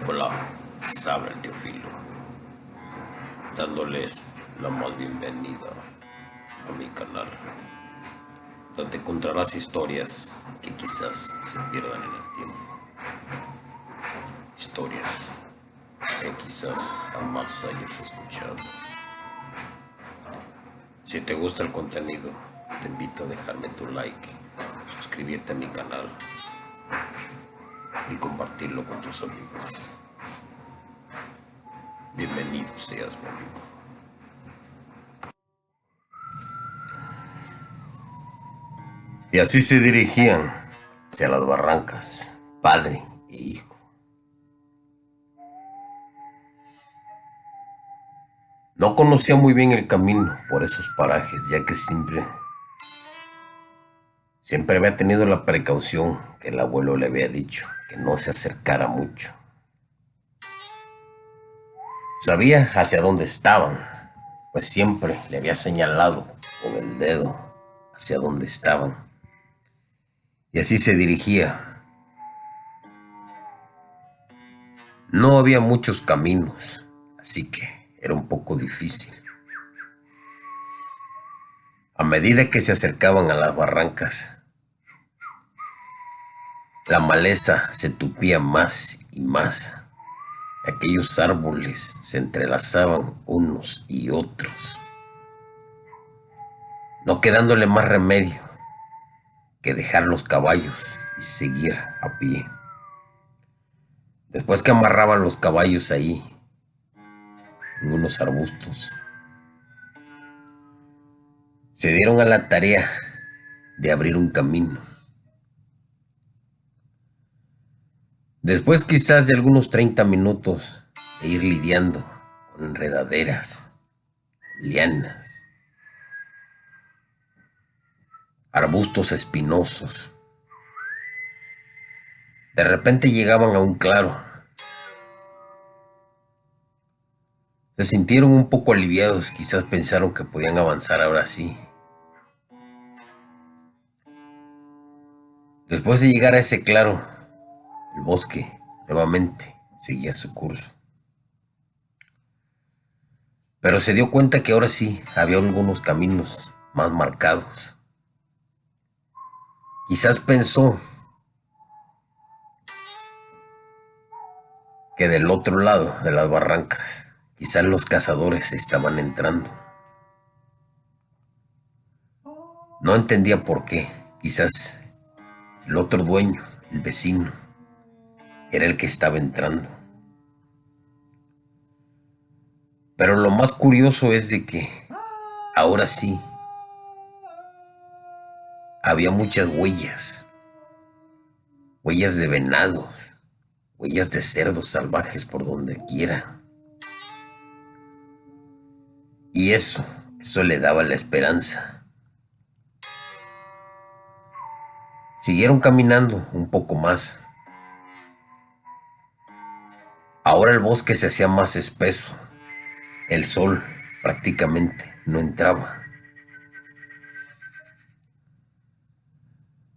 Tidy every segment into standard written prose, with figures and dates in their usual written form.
Hola, les habla el Teofilo, dándoles la más bienvenida a mi canal, donde encontrarás historias que quizás se pierdan en el tiempo, historias que quizás jamás hayas escuchado. Si te gusta el contenido, te invito a dejarme tu like, suscribirte a mi canal y compartirlo con tus amigos. Bienvenido seas, mi amigo. Y así se dirigían hacia las barrancas, padre e hijo. No conocía muy bien el camino por esos parajes, ya que siempre había tenido la precaución que el abuelo le había dicho, que no se acercara mucho. Sabía hacia dónde estaban, pues siempre le había señalado con el dedo hacia dónde estaban. Y así se dirigía. No había muchos caminos, así que era un poco difícil. A medida que se acercaban a las barrancas, la maleza se tupía más y más. Aquellos árboles se entrelazaban unos y otros, no quedándole más remedio que dejar los caballos y seguir a pie. Después que amarraban los caballos ahí, en unos arbustos, se dieron a la tarea de abrir un camino. Después quizás de algunos 30 minutos de ir lidiando con enredaderas, lianas, arbustos espinosos, de repente llegaban a un claro. Se sintieron un poco aliviados, quizás pensaron que podían avanzar ahora sí. Después de llegar a ese claro, el bosque nuevamente seguía su curso. Pero se dio cuenta que ahora sí había algunos caminos más marcados. Quizás pensó que del otro lado de las barrancas, quizás los cazadores estaban entrando. No entendía por qué. Quizás el otro dueño, el vecino, era el que estaba entrando. Pero lo más curioso es de que ahora sí había muchas huellas, huellas de venados, huellas de cerdos salvajes por donde quiera. Y eso le daba la esperanza. Siguieron caminando un poco más. Ahora el bosque se hacía más espeso. El sol prácticamente no entraba.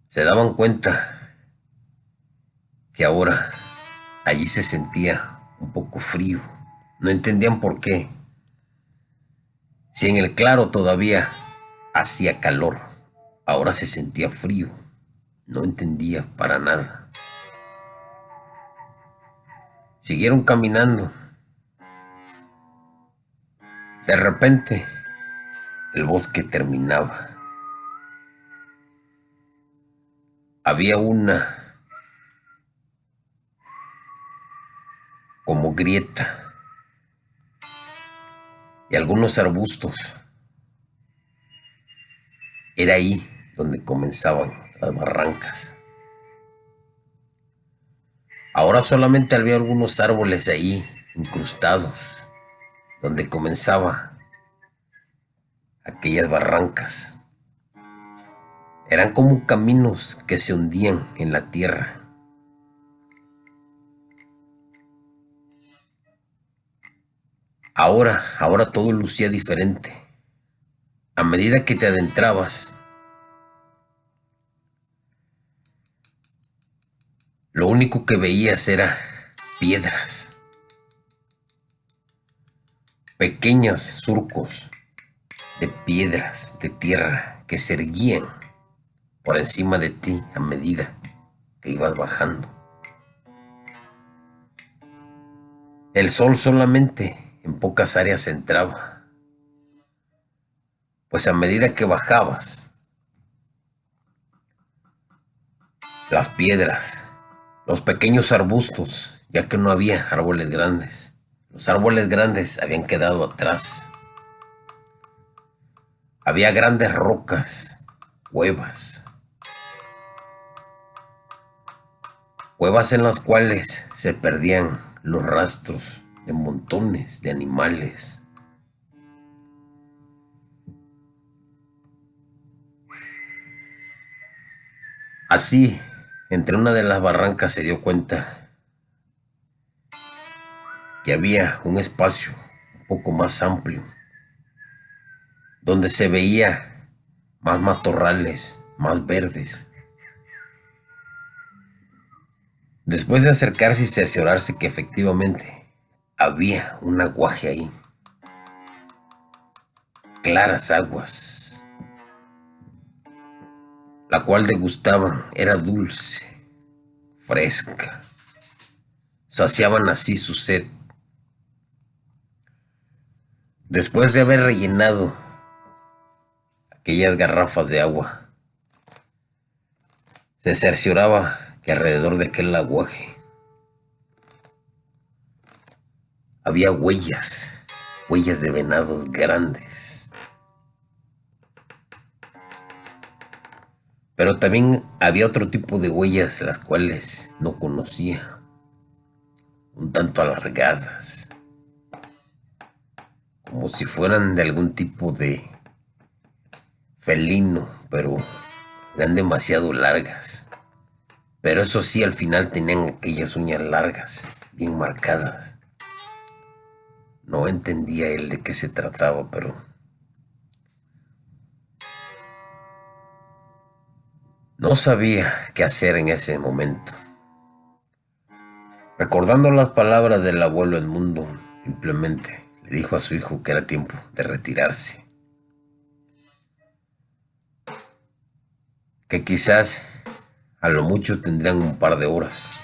Se daban cuenta que ahora allí se sentía un poco frío. No entendían por qué. Si en el claro todavía hacía calor, ahora se sentía frío. No entendía para nada. Siguieron caminando. De repente, el bosque terminaba. Había una como grieta y algunos arbustos. Era ahí donde comenzaban las barrancas. Ahora solamente había algunos árboles ahí incrustados, donde comenzaba aquellas barrancas. Eran como caminos que se hundían en la tierra. Ahora todo lucía diferente. A medida que te adentrabas, lo único que veías era piedras, pequeños surcos de piedras de tierra que se erguían por encima de ti a medida que ibas bajando. El sol solamente en pocas áreas entraba, pues a medida que bajabas, las piedras, los pequeños arbustos, ya que no había árboles grandes, los árboles grandes habían quedado atrás. Había grandes rocas, cuevas en las cuales se perdían los rastros de montones de animales. Así, entre una de las barrancas se dio cuenta que había un espacio un poco más amplio, donde se veía más matorrales, más verdes. Después de acercarse y cerciorarse que efectivamente había un aguaje ahí, claras aguas, la cual degustaban, era dulce, fresca, saciaban así su sed. Después de haber rellenado aquellas garrafas de agua, se cercioraba que alrededor de aquel aguaje había huellas de venados grandes. Pero también había otro tipo de huellas, las cuales no conocía, un tanto alargadas, como si fueran de algún tipo de felino, pero eran demasiado largas. Pero eso sí, al final tenían aquellas uñas largas, bien marcadas. No entendía él de qué se trataba, pero no sabía qué hacer en ese momento. Recordando las palabras del abuelo Edmundo, simplemente le dijo a su hijo que era tiempo de retirarse, que quizás a lo mucho tendrían un par de horas.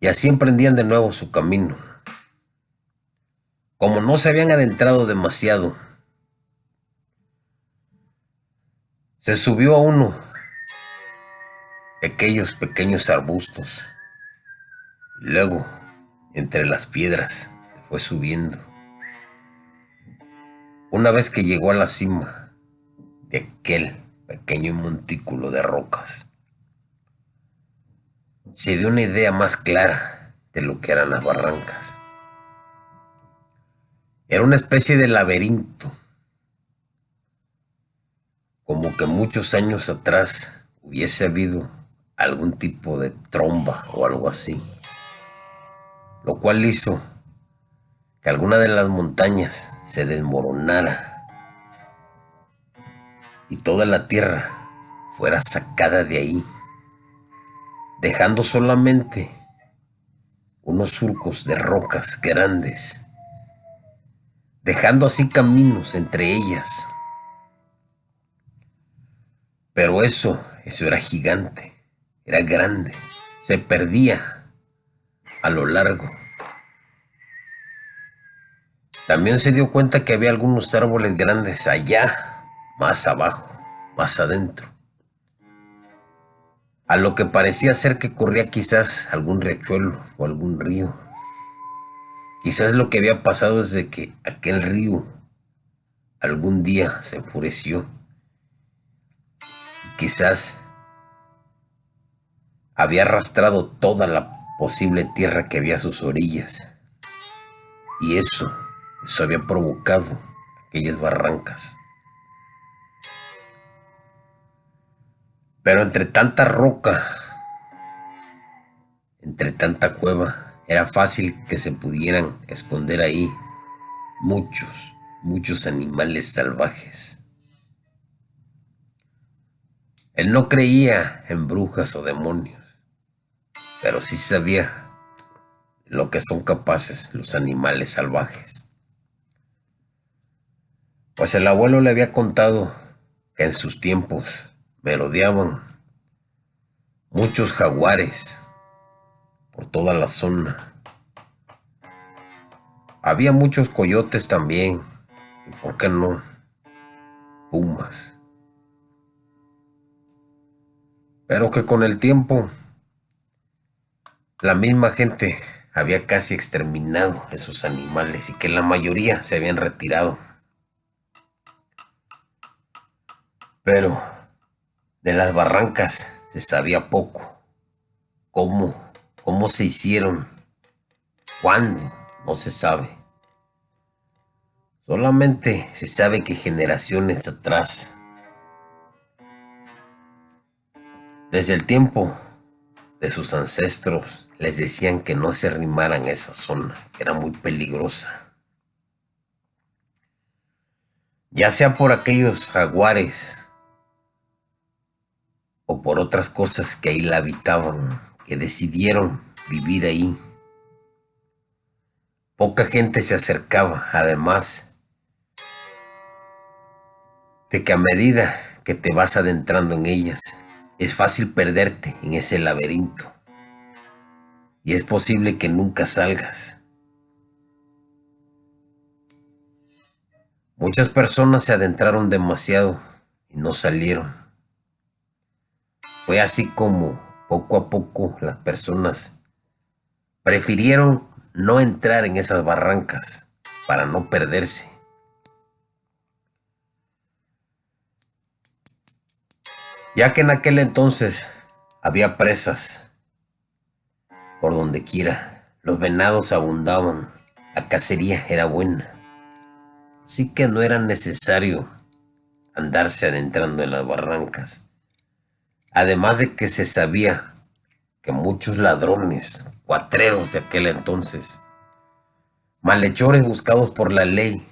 Y así emprendían de nuevo su camino. Como no se habían adentrado demasiado, se subió a uno de aquellos pequeños arbustos y luego, entre las piedras, se fue subiendo. Una vez que llegó a la cima de aquel pequeño montículo de rocas, se dio una idea más clara de lo que eran las barrancas. Era una especie de laberinto, como que muchos años atrás hubiese habido algún tipo de tromba o algo así, lo cual hizo que alguna de las montañas se desmoronara y toda la tierra fuera sacada de ahí, dejando solamente unos surcos de rocas grandes, dejando así caminos entre ellas. Pero eso era gigante, era grande, se perdía a lo largo. También se dio cuenta que había algunos árboles grandes allá, más abajo, más adentro, a lo que parecía ser que corría quizás algún riachuelo o algún río. Quizás lo que había pasado es de que aquel río algún día se enfureció. Quizás había arrastrado toda la posible tierra que había a sus orillas. Y eso había provocado aquellas barrancas. Pero entre tanta roca, entre tanta cueva, era fácil que se pudieran esconder ahí muchos animales salvajes. Él no creía en brujas o demonios, pero sí sabía lo que son capaces los animales salvajes. Pues el abuelo le había contado que en sus tiempos merodeaban muchos jaguares por toda la zona. Había muchos coyotes también, y por qué no, pumas. Pero que con el tiempo la misma gente había casi exterminado esos animales y que la mayoría se habían retirado. Pero de las barrancas se sabía poco. ¿Cómo? ¿Cómo se hicieron? ¿Cuándo? No se sabe. Solamente se sabe que generaciones atrás, desde el tiempo de sus ancestros, les decían que no se arrimaran a esa zona, que era muy peligrosa. Ya sea por aquellos jaguares o por otras cosas que ahí la habitaban, que decidieron vivir ahí. Poca gente se acercaba, además de que a medida que te vas adentrando en ellas, es fácil perderte en ese laberinto y es posible que nunca salgas. Muchas personas se adentraron demasiado y no salieron. Fue así como poco a poco las personas prefirieron no entrar en esas barrancas para no perderse. Ya que en aquel entonces había presas por donde quiera, los venados abundaban, la cacería era buena, así que no era necesario andarse adentrando en las barrancas. Además de que se sabía que muchos ladrones, cuatreros de aquel entonces, malhechores buscados por la ley,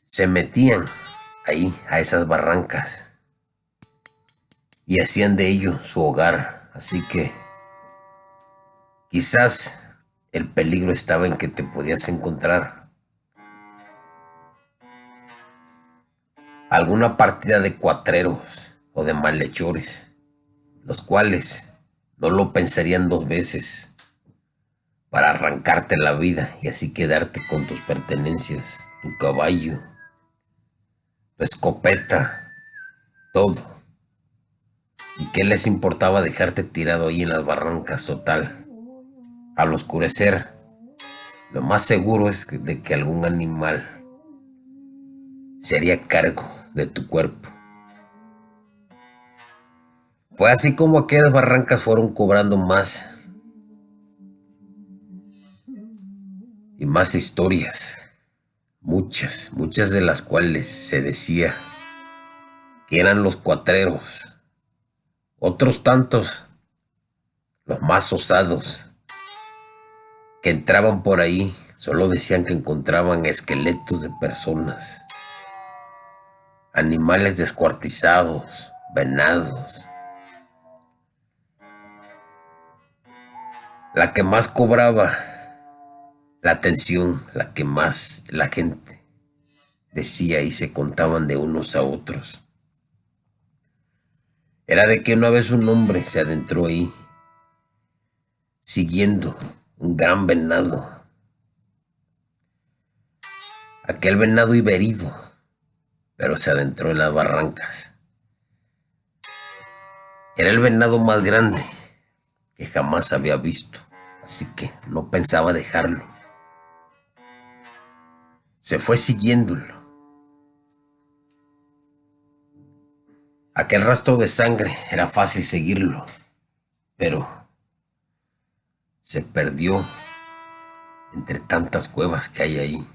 se metían ahí a esas barrancas y hacían de ello su hogar. Así que quizás el peligro estaba en que te podías encontrar alguna partida de cuatreros o de malhechores, los cuales no lo pensarían dos veces para arrancarte la vida y así quedarte con tus pertenencias, tu caballo, tu escopeta, todo. ¿Y qué les importaba dejarte tirado ahí en las barrancas? Total, al oscurecer, lo más seguro es de que algún animal se haría cargo de tu cuerpo. Fue así como aquellas barrancas fueron cobrando más y más historias, muchas de las cuales se decía que eran los cuatreros, otros tantos, los más osados, que entraban por ahí, solo decían que encontraban esqueletos de personas, animales descuartizados, venados. La que más cobraba la atención, la que más la gente decía y se contaban de unos a otros, era de que una vez un hombre se adentró ahí, siguiendo un gran venado. Aquel venado iba herido, pero se adentró en las barrancas. Era el venado más grande que jamás había visto, así que no pensaba dejarlo. Se fue siguiéndolo. Aquel rastro de sangre era fácil seguirlo, pero se perdió entre tantas cuevas que hay ahí.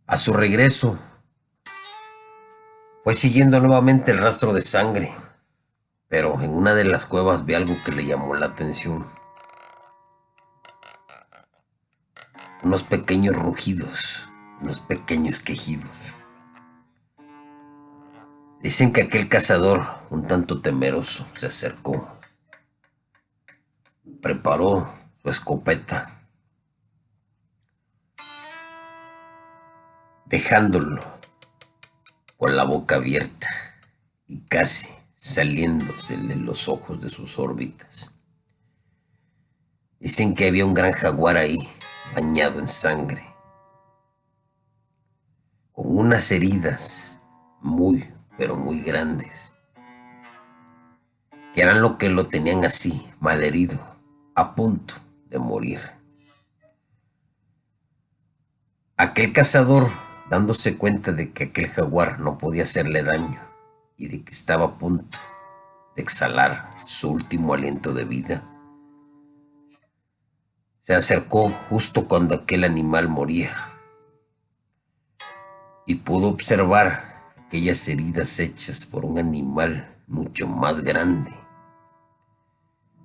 A su regreso, fue siguiendo nuevamente el rastro de sangre, pero en una de las cuevas vi algo que le llamó la atención. Unos pequeños rugidos, unos pequeños quejidos. Dicen que aquel cazador, un tanto temeroso, se acercó, preparó su escopeta, dejándolo con la boca abierta y casi saliéndosele los ojos de sus órbitas. Dicen que había un gran jaguar ahí, bañado en sangre, con unas heridas muy, pero muy grandes, que eran lo que lo tenían así, malherido, a punto de morir. Aquel cazador, dándose cuenta de que aquel jaguar no podía hacerle daño y de que estaba a punto de exhalar su último aliento de vida, se acercó justo cuando aquel animal moría y pudo observar aquellas heridas hechas por un animal mucho más grande.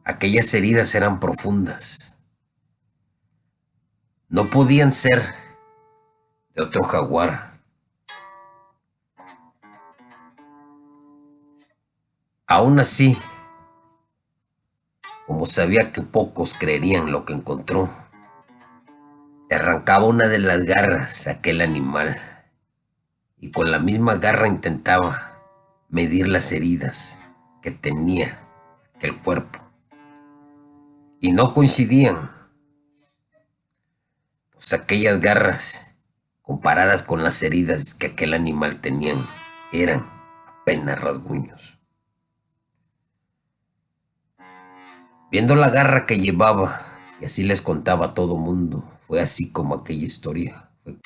Aquellas heridas eran profundas. No podían ser de otro jaguar. Aún así, como sabía que pocos creerían lo que encontró, le arrancaba una de las garras a aquel animal y con la misma garra intentaba medir las heridas que tenía aquel cuerpo. Y no coincidían, pues aquellas garras, comparadas con las heridas que aquel animal tenía, eran apenas rasguños. Viendo la garra que llevaba, y así les contaba a todo mundo, fue así como aquella historia fue